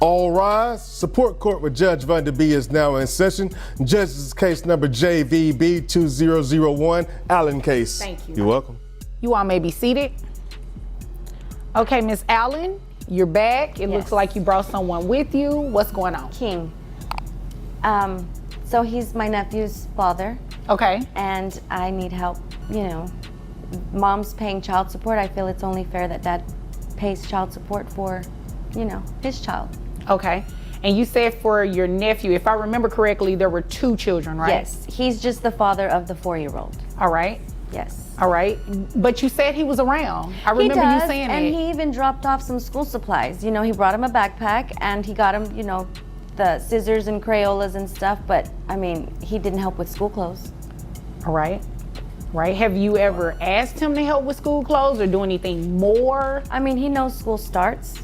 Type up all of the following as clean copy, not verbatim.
All rise. Support court with Judge Deadbeat is now in session. Judge's case number JVB 2001, Allen case. Thank you. You're welcome. You all may be seated. Okay, Miss Allen, you're back. It looks like you brought someone with you. What's going on? King. So he's my nephew's father. Okay. And I need help. You know, mom's paying child support. I feel it's only fair that dad pays child support for, you know, his child. Okay. And you said for your nephew, if I remember correctly, there were 2 children, right? Yes. He's just the father of the 4-year-old. All right. Yes. All right. But you said he was around. I remember you saying that. And he even dropped off some school supplies. You know, he brought him a backpack and he got him, you know, the scissors and Crayolas and stuff. But, I mean, he didn't help with school clothes. All right. Right. Have you ever asked him to help with school clothes or do anything more? I mean, he knows school starts,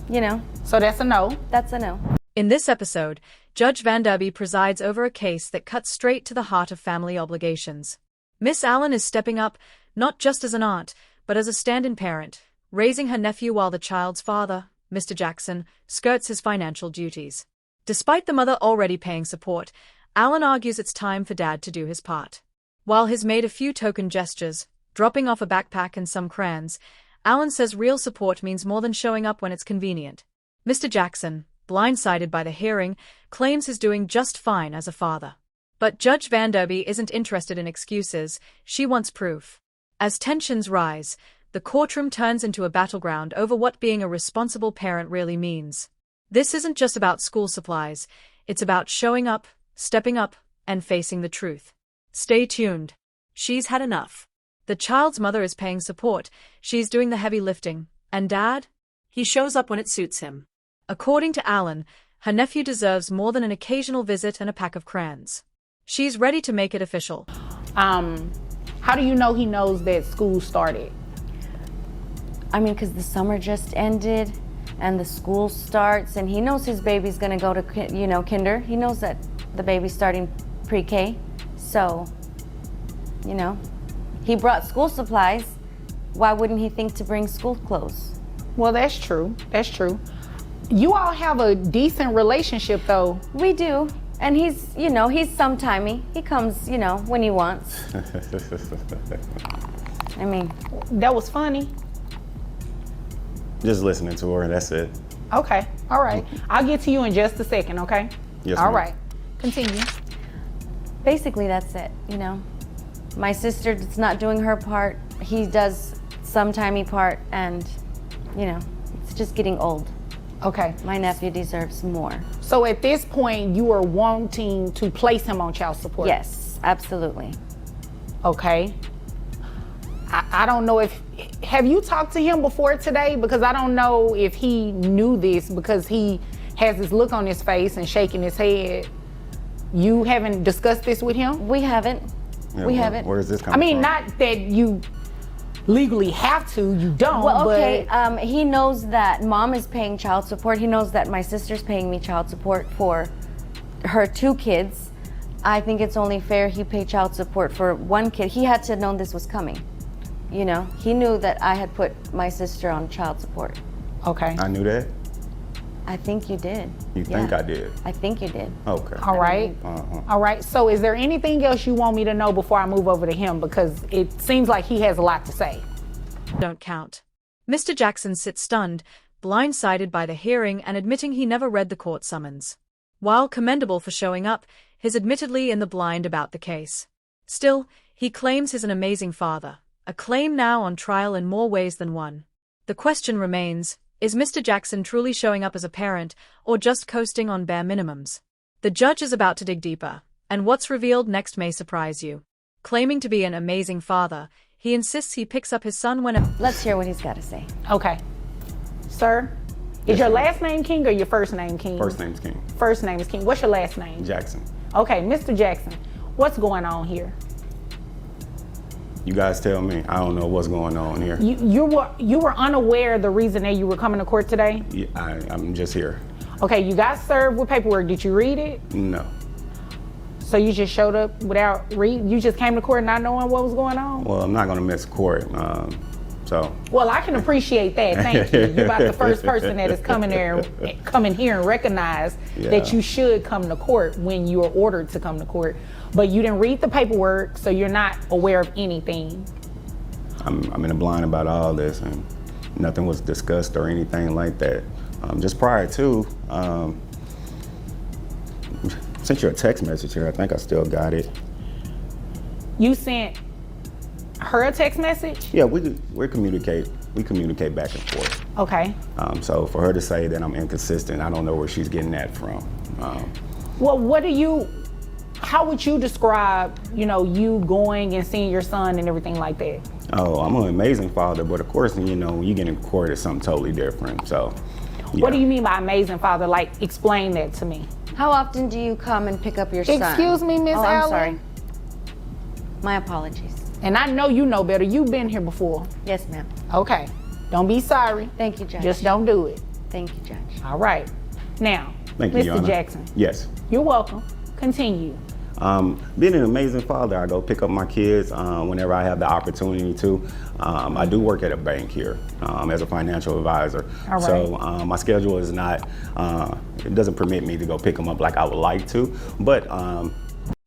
you know. So that's a no. That's a no. In this episode, Judge Van Derby presides over a case that cuts straight to the heart of family obligations. Miss Allen is stepping up, not just as an aunt, but as a stand-in parent, raising her nephew while the child's father, Mr. Jackson, skirts his financial duties. Despite the mother already paying support, Allen argues it's time for Dad to do his part. While he's made a few token gestures, dropping off a backpack and some crayons, Allen says real support means more than showing up when it's convenient. Mr. Jackson, blindsided by the hearing, claims he's doing just fine as a father. But Judge Van Derby isn't interested in excuses, she wants proof. As tensions rise, the courtroom turns into a battleground over what being a responsible parent really means. This isn't just about school supplies, it's about showing up, stepping up, and facing the truth. Stay tuned. She's had enough. The child's mother is paying support, she's doing the heavy lifting, and Dad? He shows up when it suits him. According to Allen, her nephew deserves more than an occasional visit and a pack of crayons. She's ready to make it official. How do you know he knows that school started? I mean, because the summer just ended and the school starts and he knows his baby's going to go to, you know, kinder. He knows that the baby's starting pre-K. So, you know, he brought school supplies. Why wouldn't he think to bring school clothes? Well, that's true. That's true. You all have a decent relationship, though. We do. And he's, you know, he's sometimey. He comes, you know, when he wants. I mean. That was funny. Just listening to her, that's it. Okay. All right. I'll get to you in just a second, okay? Yes, all ma'am. right. Continue. Basically, that's it, you know. My sister's not doing her part. He does sometimey part, and, you know, it's just getting old. Okay. My nephew deserves more. So at this point, you are wanting to place him on child support? Yes, absolutely. Okay. I don't know if, have you talked to him before today? Because I don't know if he knew this because he has this look on his face and shaking his head. You haven't discussed this with him? We haven't. Yeah, we haven't. Where is this coming I mean, from? not that you legally have to, you don't. Well, okay, but he knows that mom is paying child support. He knows that my sister's paying me child support for her 2 kids. I think it's only fair he pay child support for 1 kid. He had to have known this was coming. You know, he knew that I had put my sister on child support. Okay. I knew that? I think you did. You think I did? I think you did. Okay. All right. All right. So is there anything else you want me to know before I move over to him? Because it seems like he has a lot to say. Don't count. Mr. Jackson sits stunned, blindsided by the hearing and admitting he never read the court summons. While commendable for showing up, he's admittedly in the blind about the case. Still, he claims he's an amazing father, a claim now on trial in more ways than one. The question remains, is Mr. Jackson truly showing up as a parent or just coasting on bare minimums? The judge is about to dig deeper, and what's revealed next may surprise you. Claiming to be an amazing father, he insists he picks up his son when Let's hear what he's got to say. Okay. Sir, is your last name King or your first name King? First name's King. First name is King. What's your last name? Jackson. Okay, Mr. Jackson, what's going on here? You guys tell me. I don't know what's going on here. You were unaware of the reason that you were coming to court today? Yeah, I'm just here. Okay, you got served with paperwork. Did you read it? No. So you just showed up without reading? You just came to court not knowing what was going on? Well, I'm not gonna miss court. So. Well, I can appreciate that. Thank you. You're about the first person that is come in here and recognize that you should come to court when you are ordered to come to court. But you didn't read the paperwork, so you're not aware of anything. I'm in the blind about all this, and nothing was discussed or anything like that. Just prior to, sent you a text message here. I think I still got it. You sent her a text message? Yeah, we communicate. We communicate back and forth. Okay. So for her to say that I'm inconsistent, I don't know where she's getting that from. Well, how would you describe, you going and seeing your son and everything like that? Oh, I'm an amazing father, but of course, when you get in court, it's something totally different. So. Yeah. What do you mean by amazing father? Like, explain that to me. How often do you come and pick up your son? Excuse me, Miss Allen? I'm sorry. My apologies. And I know you know better. You've been here before. Yes, ma'am. Okay. Don't be sorry. Thank you, Judge. Just don't do it. Thank you, Judge. All right. Now, Thank you, Your Mr. Honor. Jackson. Yes. You're welcome. Continue. Being an amazing father, I go pick up my kids whenever I have the opportunity to. I do work at a bank here as a financial advisor. All right. So my schedule is not, it doesn't permit me to go pick them up like I would like to. But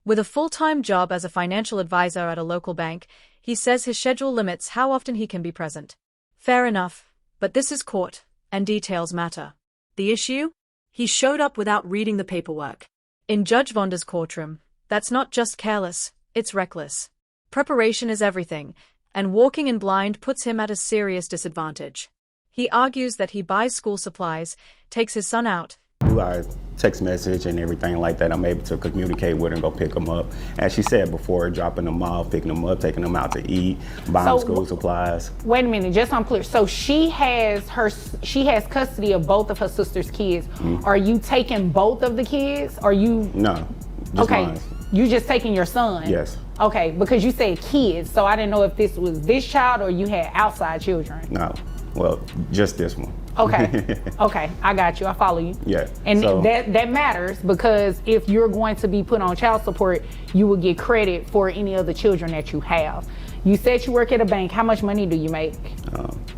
with a full-time job as a financial advisor at a local bank, he says his schedule limits how often he can be present. Fair enough, but this is court, and details matter. The issue? He showed up without reading the paperwork. In Judge Vonda's courtroom, that's not just careless, it's reckless. Preparation is everything, and walking in blind puts him at a serious disadvantage. He argues that he buys school supplies, takes his son out. I text message and everything like that, I'm able to communicate with her and go pick them up. As she said before, dropping them off, picking them up, taking them out to eat, buying school supplies. Wait a minute, just so I'm clear. So she has custody of both of her sister's kids. Mm-hmm. Are you taking both of the kids? Are you? No, just mine. You just taking your son? Yes. Okay, because you said kids, so I didn't know if this was this child or you had outside children. No, well, just this one. Okay, okay, I got you, I follow you. Yeah. And so, that matters because if you're going to be put on child support, you will get credit for any other children that you have. You said you work at a bank, how much money do you make?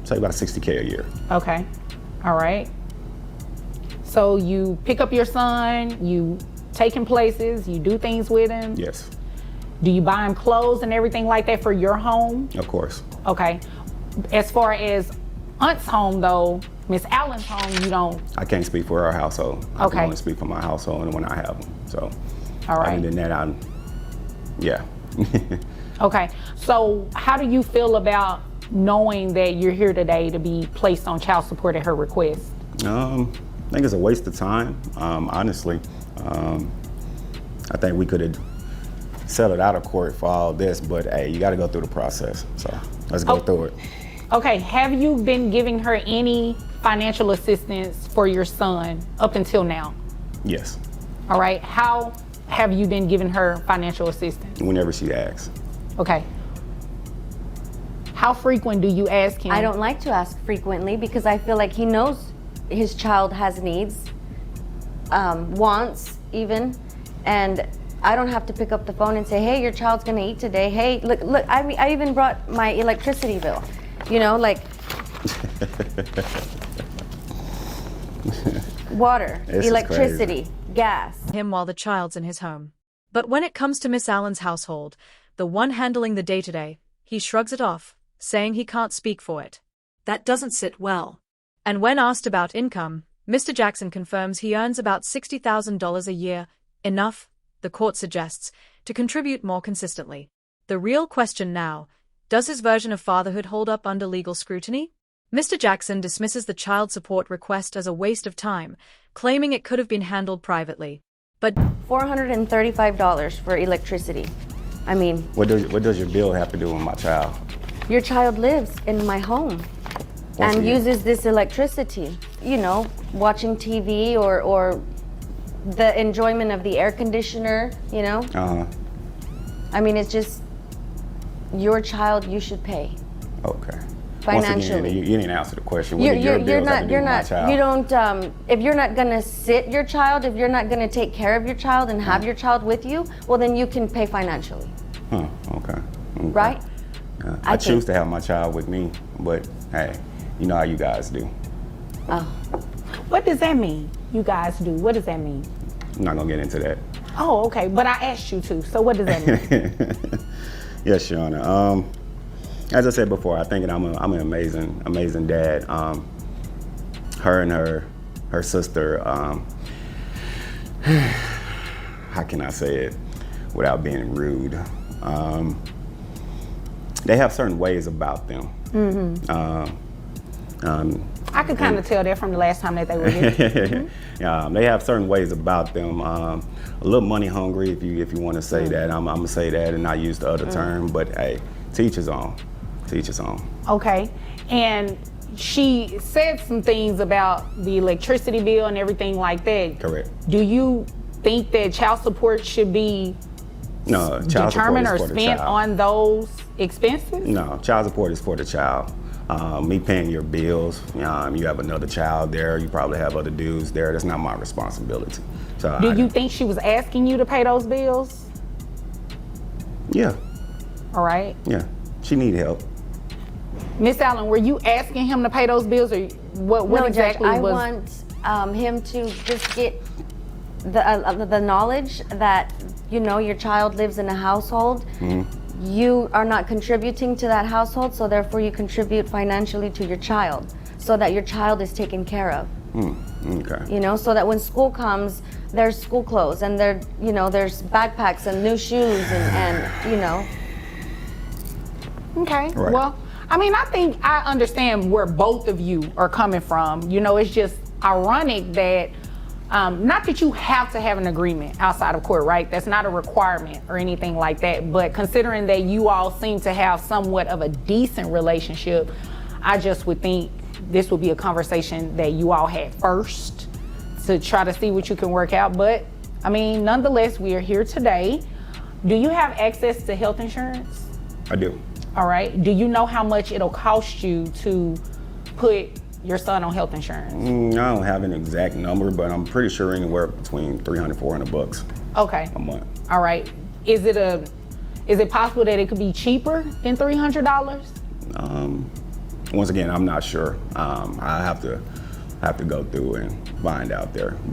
Say about $60K a year. Okay, all right. So you pick up your son, you take him places, you do things with him? Yes. Do you buy him clothes and everything like that for your home? Of course. Okay. As far as Aunt's home though, Miss Allen's home, you don't? I can't speak for our household. I can only speak for my household and when I have them. So, all right. Other than that, yeah. Okay. So how do you feel about knowing that you're here today to be placed on child support at her request? I think it's a waste of time, honestly. I think we could have settled out of court for all this, but hey, you got to go through the process. So let's go through it. Okay, have you been giving her any financial assistance for your son up until now? Yes. All right, how have you been giving her financial assistance? Whenever she asks. Okay. How frequent do you ask him? I don't like to ask frequently because I feel like he knows his child has needs, wants even, and I don't have to pick up the phone and say, hey, your child's gonna eat today. Hey, look, I even brought my electricity bill. Water, electricity, gas. Him while the child's in his home. But when it comes to Miss Allen's household, the one handling the day-to-day, he shrugs it off, saying he can't speak for it. That doesn't sit well. And when asked about income, Mr. Jackson confirms he earns about $60,000 a year, enough, the court suggests, to contribute more consistently. The real question now, does his version of fatherhood hold up under legal scrutiny? Mr. Jackson dismisses the child support request as a waste of time, claiming it could have been handled privately. But $435 for electricity. I mean, what does your bill have to do with my child? Your child lives in my home and uses this electricity, watching TV or the enjoyment of the air conditioner, I mean, it's just your child, you should pay. Okay. Financially. Once again, you didn't answer the question. What did your bills have to do with my child? You don't, if you're not gonna sit your child, if you're not gonna take care of your child and have your child with you, well then you can pay financially. Huh, okay. Right? I choose to have my child with me, but hey, you know how you guys do. Oh. What does that mean? You guys do. What does that mean? I'm not gonna get into that. Oh, okay. But I asked you to. So what does that mean? Yes, Shauna. As I said before, I think I'm an amazing dad. Her and her sister. How can I say it without being rude? They have certain ways about them. I could kind of tell that from the last time that they were here. They have certain ways about them. A little money hungry, if you want to say that. I'm gonna say that and not use the other term. But hey, teach his own. Teach his own. Okay. And she said some things about the electricity bill and everything like that. Correct. Do you think that child support should be determined or spent on those expenses? No, child support is for the child. Me paying your bills, you have another child there, you probably have other dudes there, that's not my responsibility. So Do you think she was asking you to pay those bills? Yeah. All right. Yeah, she need help. Miss Allen, were you asking him to pay those bills, or what No, exactly Judge, was? I want him to just get the knowledge that, your child lives in a household. You are not contributing to that household, so therefore you contribute financially to your child, so that your child is taken care of. Okay. So that when school comes, there's school clothes and there's backpacks and new shoes and. Okay. Right. Well, I think I understand where both of you are coming from. It's just ironic that, not that you have to have an agreement outside of court, right? That's not a requirement or anything like that. But considering that you all seem to have somewhat of a decent relationship, I just would think this would be a conversation that you all had first to try to see what you can work out. But, nonetheless, we are here today. Do you have access to health insurance? I do. All right. Do you know how much it'll cost you to put your son on health insurance? I don't have an exact number, but I'm pretty sure anywhere between $300, $400 Okay. a month. All right. Is it possible that it could be cheaper than $300? Once again, I'm not sure. I have to go through and find out there. But